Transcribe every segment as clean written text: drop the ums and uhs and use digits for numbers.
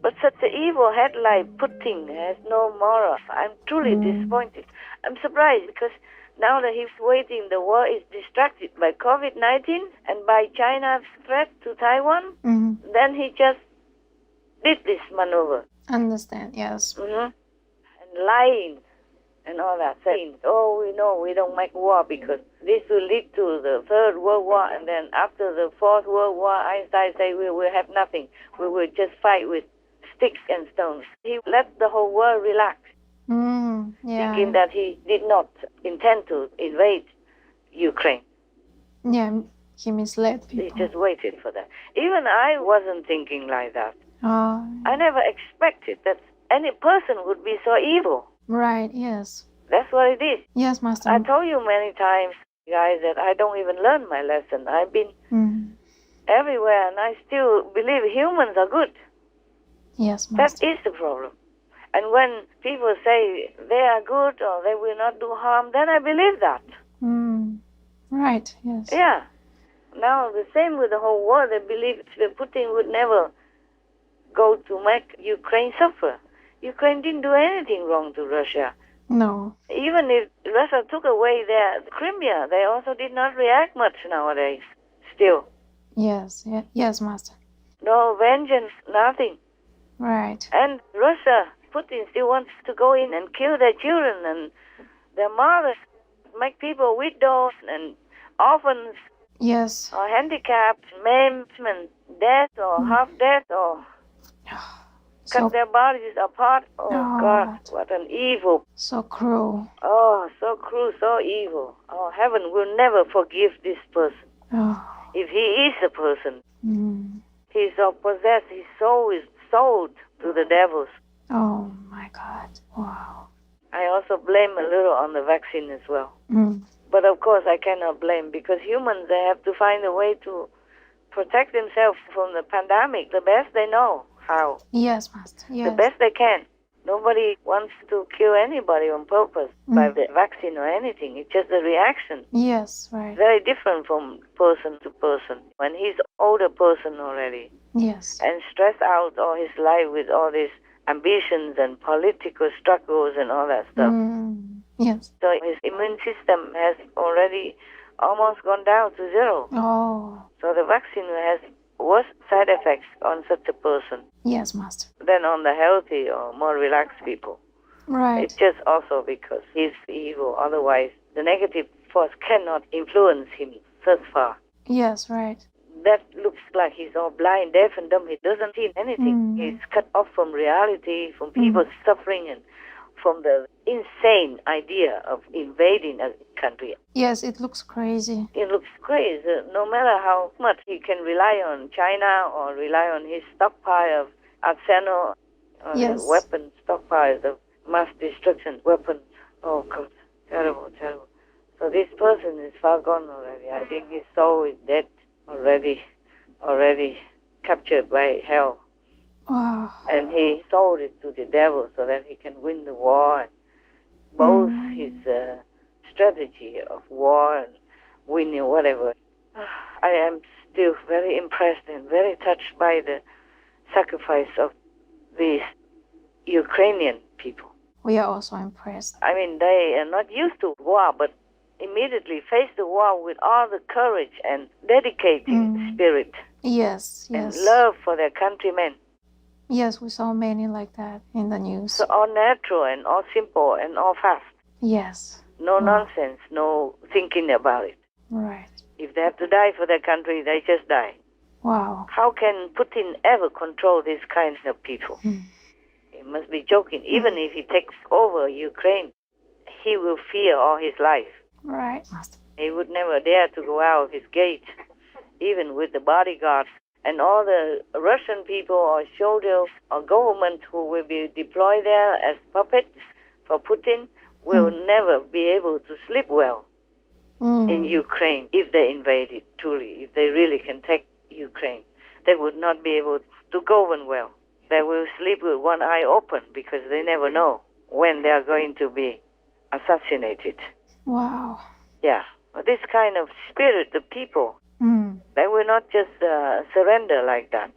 But such an evil head like Putin has no moral. I'm truly disappointed. I'm surprised because now that he's waiting, the world is distracted by COVID-19 and by China's threat to Taiwan. Then he just did this maneuver. Understand, yes. And lying and all that, saying, oh, we know we don't make war because this will lead to the Third World War, and then after the Fourth World War, Einstein said we will have nothing. We will just fight with sticks and stones. He let the whole world relax, thinking that he did not intend to invade Ukraine. Yeah, he misled people. He just waited for that. Even I wasn't thinking like that. I never expected that any person would be so evil. Right, yes. That's what it is. Yes, Master. I told you many times, guys, that I don't even learn my lesson. I've been everywhere, and I still believe humans are good. Yes, Master. That is the problem. And when people say they are good or they will not do harm, then I believe that. Right, yes. Yeah. Now, the same with the whole world. They believe that Putin would never go to make Ukraine suffer. Ukraine didn't do anything wrong to Russia. No. Even if Russia took away their Crimea, they also did not react much nowadays, still. Yes, yes, Master. No vengeance, nothing. Right. And Russia, Putin still wants to go in and kill their children and their mothers, make people widows and orphans. Yes. Or handicapped, maimed, and dead or half dead or cut their bodies apart. Oh, God, what an evil. So cruel. Oh, so cruel, so evil. Oh, heaven will never forgive this person. If he is a person. He's so possessed, his soul is sold to the devils. Oh, my God. Wow. I also blame a little on the vaccine as well. But of course I cannot blame because humans, they have to find a way to protect themselves from the pandemic the best they know how. Yes, Master. Yes. The best they can. Nobody wants to kill anybody on purpose by the vaccine or anything. It's just a reaction. Yes, right. Very different from person to person. When he's older person already. Yes. And stressed out all his life with all these ambitions and political struggles and all that stuff. Yes. So his immune system has already almost gone down to zero. So the vaccine has worse side effects on such a person. Yes, Master. Than on the healthy or more relaxed people. Right. It's just also because he's evil. Otherwise, the negative force cannot influence him thus far. Yes, right. That looks like he's all blind, deaf, and dumb. He doesn't see anything. He's cut off from reality, from people's suffering, and from the insane idea of invading a country. Yes, it looks crazy. It looks crazy. No matter how much he can rely on China or rely on his stockpile of arsenal, or his weapon stockpiles of mass destruction weapons. Oh, God. Terrible, terrible. So this person is far gone already. I think his soul is dead already captured by hell. Wow. And he sold it to the devil so that he can win the war. And both his strategy of war and winning whatever. I am still very impressed and very touched by the sacrifice of these Ukrainian people. We are also impressed. I mean, they are not used to war, but immediately face the war with all the courage and dedicating spirit. Yes, yes. And love for their countrymen. Yes, we saw many like that in the news. So all natural and all simple and all fast. Yes. No nonsense, no thinking about it. Right. If they have to die for their country, they just die. Wow. How can Putin ever control these kinds of people? He must be joking. Even if he takes over Ukraine, he will fear all his life. Right. He would never dare to go out of his gate, even with the bodyguards. And all the Russian people or soldiers or government who will be deployed there as puppets for Putin will never be able to sleep well in Ukraine if they invade it, truly. If they really can take Ukraine, they would not be able to govern well. They will sleep with one eye open because they never know when they are going to be assassinated. Wow. Yeah. This kind of spirit, the people, they will not just surrender like that.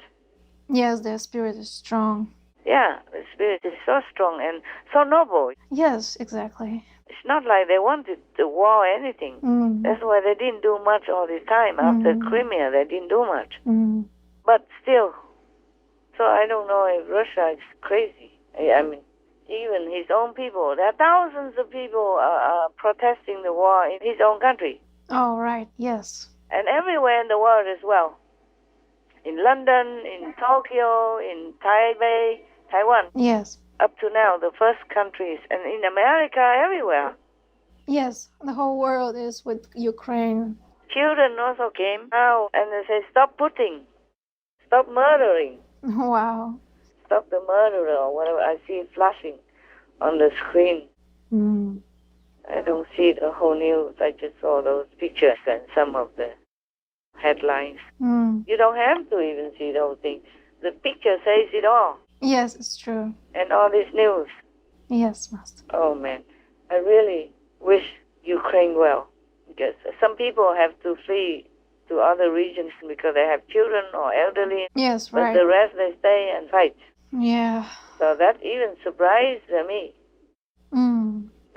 Yes, their spirit is strong. Yeah, the spirit is so strong and so noble. Yes, exactly. It's not like they wanted the war or anything. Mm. That's why they didn't do much all this time. After Crimea, they didn't do much. But still, so I don't know if Russia is crazy. I mean, even his own people, there are thousands of people are protesting the war in his own country. Oh, right. Yes. And everywhere in the world as well. In London, in Tokyo, in Taipei, Taiwan. Yes. Up to now, the first countries, and in America, everywhere. Yes, the whole world is with Ukraine. Children also came out and they say, stop murdering, Wow. stop the murderer, or whatever. I see it flashing on the screen. I don't see the whole news. I just saw those pictures and some of the headlines. You don't have to even see the whole thing. The picture says it all. Yes, it's true. And all this news. Yes, Master. Oh, man. I really wish Ukraine well. Because some people have to flee to other regions because they have children or elderly. Yes, But right. the rest, they stay and fight. Yeah. So that even surprised me.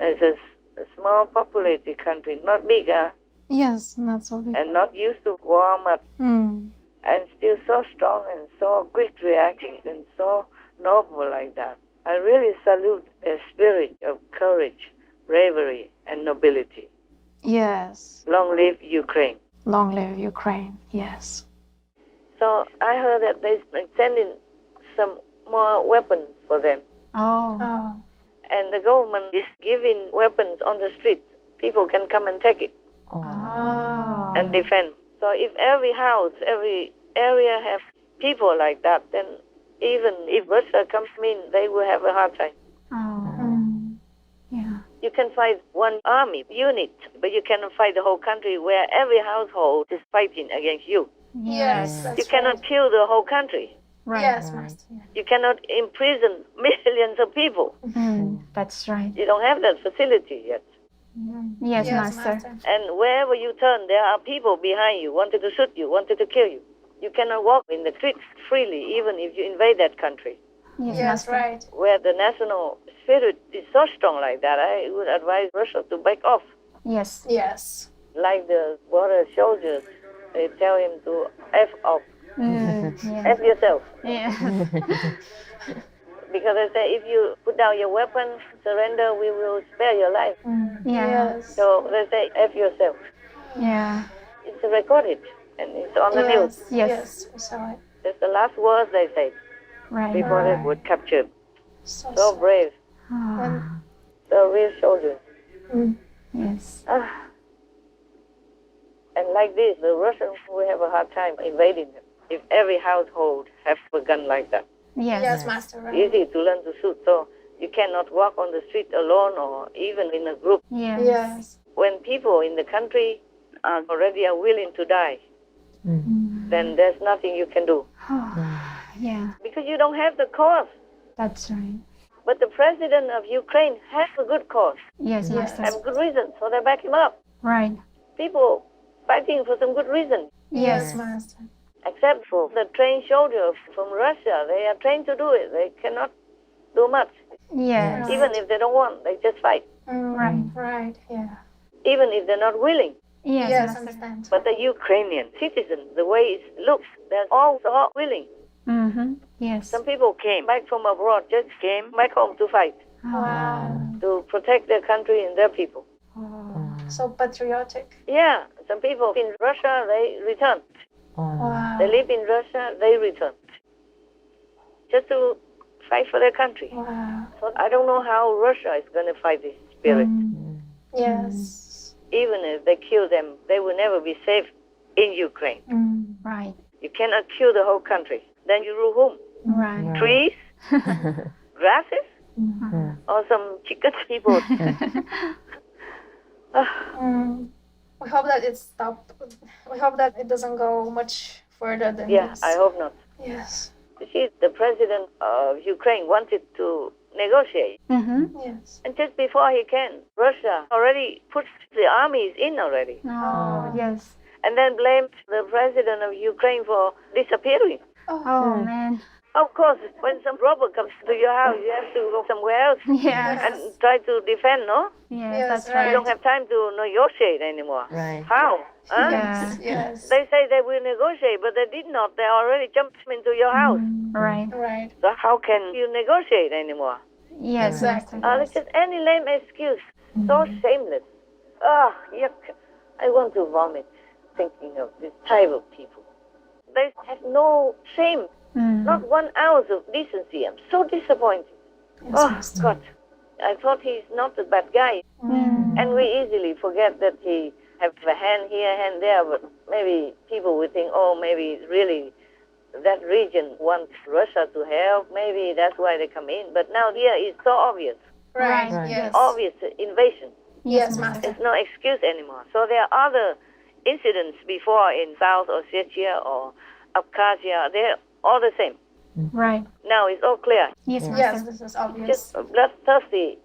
It's a small populated country, not big, Yes, not so big. and not used to war much. And still so strong and so quick reacting and so noble like that. I really salute their spirit of courage, bravery, and nobility. Yes. Long live Ukraine. Long live Ukraine. Yes. So I heard that they're sending some more weapons for them. Oh. And the government is giving weapons on the street. People can come and take it and defend. So if every house, every area has people like that, then even if Russia comes in, they will have a hard time. Yeah. You can fight one army unit, but you cannot fight the whole country where every household is fighting against you. Yes. You cannot kill the whole country. Right. Yes, Master. You cannot imprison millions of people. That's right. You don't have that facility yet. Yes, Master. And wherever you turn, there are people behind you, wanted to shoot you, wanted to kill you. You cannot walk in the streets freely, even if you invade that country. Yes, Yes, Master. right. Where the national spirit is so strong like that, I would advise Russia to back off. Yes. Yes. Like the border soldiers, they tell him to F off. Yeah. F yourself. Yeah. Because they say if you put down your weapons, surrender, we will spare your life. Yeah. Yes. So they say F yourself. Yeah. It's recorded and it's on the news. Yes. Yes, we saw it. That's the last words they said Right. before they were captured. So So sad. brave, Ah, so real soldiers. yes. And like this, the Russians will have a hard time invading them if every household has a gun like that. Yes. Yes, Master. Right. Easy to learn to shoot, so you cannot walk on the street alone or even in a group. Yes. Yes. When people in the country are already willing to die, then there's nothing you can do Yeah. because you don't have the cause. That's right. But the president of Ukraine has a good cause Yes, Master. and good reason, so they back him up. Right. People fighting for some good reason. Yes, Master. Except for the trained soldiers from Russia, they are trained to do it. They cannot do much. Yes. Even if they don't want, they just fight. Right. Right. Yeah. Even if they're not willing. Yes, Yes, Master. understand. But the Ukrainian citizens, the way it looks, they're all so willing. Yes. Some people came back from abroad, just came back home to fight, Wow. to protect their country and their people. So patriotic. Yeah, some people in Russia, they returned. Wow. They live in Russia, they returned. Just to fight for their country. Wow. So I don't know how Russia is going to fight this spirit. Yes. Even if they kill them, they will never be safe in Ukraine. Right. You cannot kill the whole country. Then you rule whom? Right. Trees? Grasses? Or some chicken people? We hope that it stopped. We hope that it doesn't go much further than Yeah, this. I hope not. Yes. You see, the president of Ukraine wanted to negotiate. Yes. And just before he can, Russia already put the armies in already. Oh, yes. And then blamed the president of Ukraine for disappearing. Oh, man. Of course, when some robber comes to your house, you have to go somewhere else Yes. and try to defend, no? Yes, Yes, that's You right. don't have time to negotiate anymore. Right. How? Huh? Yeah. Yes. They say they will negotiate, but they did not. They already jumped into your house. Right. Right. So how can you negotiate anymore? Yes, Exactly. Master. It's just any lame excuse. So shameless. Ah, yuck. I want to vomit thinking of this type of people. They have no shame, not 1 ounce of decency. I'm so disappointed. Yes, Oh, Master. God. I thought he's not a bad guy. And we easily forget that he has a hand here, hand there, but maybe people would think, oh, maybe really that region wants Russia to help. Maybe that's why they come in. But now here it's so obvious. Right. Right. Yes. Obvious invasion. Yes, Master. There's no excuse anymore. So there are other incidents before in South Ossetia or Abkhazia. They're all the same. Right. Now it's all clear. Yes, Master. Yes, this is obvious. Just a bloodthirsty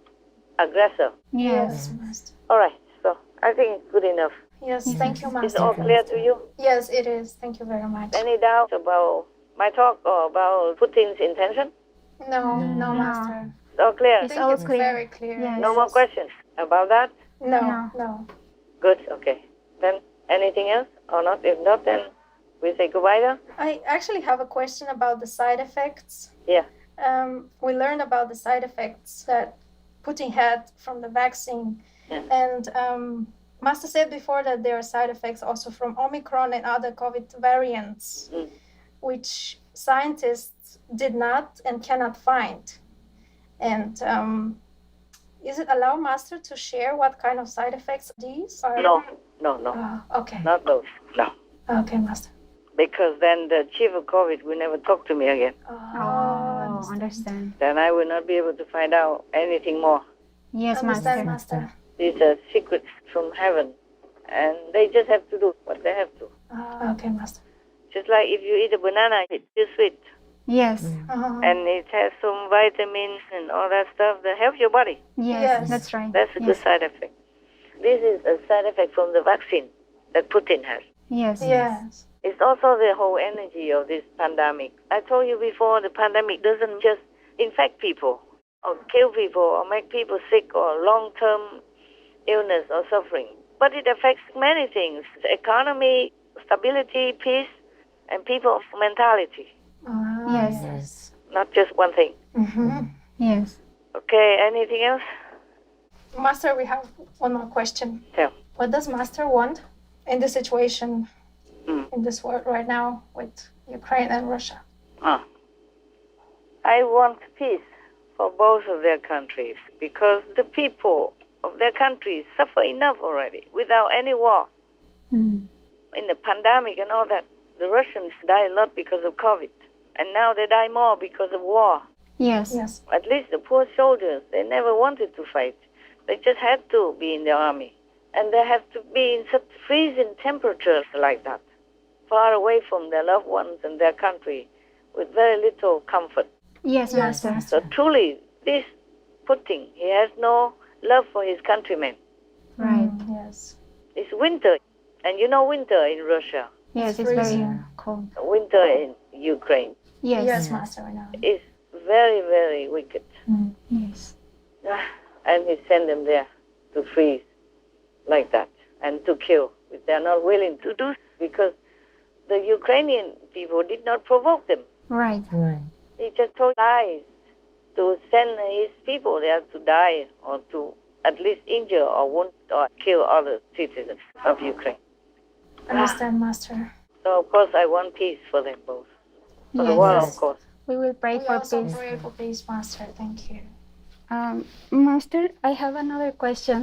aggressor. Yes. Yes, Master. All right. So I think it's good enough. Yes, thank you, Is Master. all clear to you? Yes, it is. Thank you very much. Any doubts about my talk or about Putin's intention? No, No. no, Master. It's all clear. I It's think all it's clear. very clear. Yes. No more questions about that? No, No. no. Good. Okay. Then anything else or not? If not, then we say goodbye then? I actually have a question about the side effects. Yeah. We learned about the side effects that Putin had from the vaccine. Yeah. And Master said before that there are side effects also from Omicron and other COVID variants, which scientists did not and cannot find. And is it allowed, Master, to share what kind of side effects these are? No. Okay. Not those. No. Okay, Master. Because then the chief of COVID will never talk to me again. Oh, understand. Then I will not be able to find out anything more. Yes, Understand, Master. Master. These are secrets from heaven. And they just have to do what they have to. Okay, Master. Just like if you eat a banana, it's too sweet. Yes. And it has some vitamins and all that stuff that helps your body. Yes, Yes. that's right. That's a good Yes. side effect. This is a side effect from the vaccine that Putin has. Yes. Yes. It's also the whole energy of this pandemic. I told you before, the pandemic doesn't just infect people or kill people or make people sick or long-term illness or suffering. But it affects many things: the economy, stability, peace, and people's mentality. Yes. Yes. Not just one thing. Mm-hmm. Yes. Okay, anything else? Master, we have one more question. Tell. What does Master want in the situation Mm. in this world right now with Ukraine and Russia? I want peace for both of their countries because the people of their countries suffer enough already without any war. In the pandemic and all that, the Russians die a lot because of COVID. And now they die more because of war. Yes. Yes. At least the poor soldiers, they never wanted to fight. They just had to be in the army. And they have to be in such freezing temperatures like that, far away from their loved ones and their country, with very little comfort. Yes, Master. So truly, this Putin, he has no love for his countrymen. Right. Yes. It's winter, and you know winter in Russia, Yes, it's freezing. very cold. winter in Ukraine Yes, Yes. Master, I know. is very, very wicked. Yes. And he sent them there to freeze like that and to kill, which they are not willing to do because the Ukrainian people did not provoke them. Right. Right. He just told lies to send his people there to die or to at least injure or wound or kill other citizens of Ukraine. Understand, Master. So, of course, I want peace for them both. For the Yes. world, of course. We will pray We for also peace. pray for peace, Master. Thank you. Master, I have another question.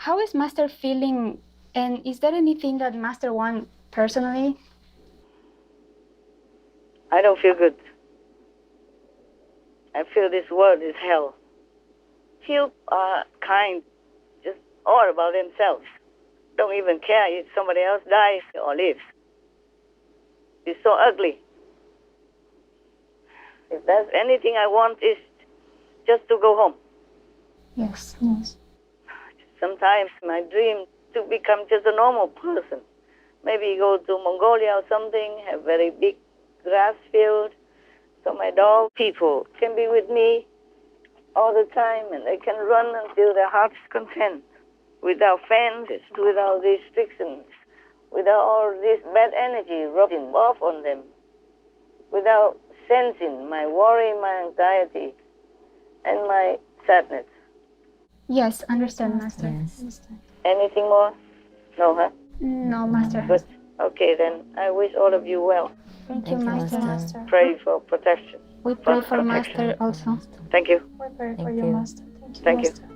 How is Master feeling, and is there anything that Master wants personally? I don't feel good. I feel this world is hell. Few are kind, just all about themselves. Don't even care if somebody else dies or lives. It's so ugly. If there's anything I want, is just to go home. Yes. Yes. Sometimes my dream to become just a normal person. Maybe go to Mongolia or something, have very big grass field, so my dog people can be with me all the time, and they can run until their heart's content, without fences, without restrictions, without all this bad energy rubbing off on them, without sensing my worry, my anxiety, and my sadness. Yes, understand, Master. Yes. Anything more? No, huh? No, Master. Good. Okay, then I wish all of you well. Thank you, Thank you, Master. Master. Pray for protection. We pray for protection. Master also. Thank you. We pray for Thank you, you. Master. Thank you. Master.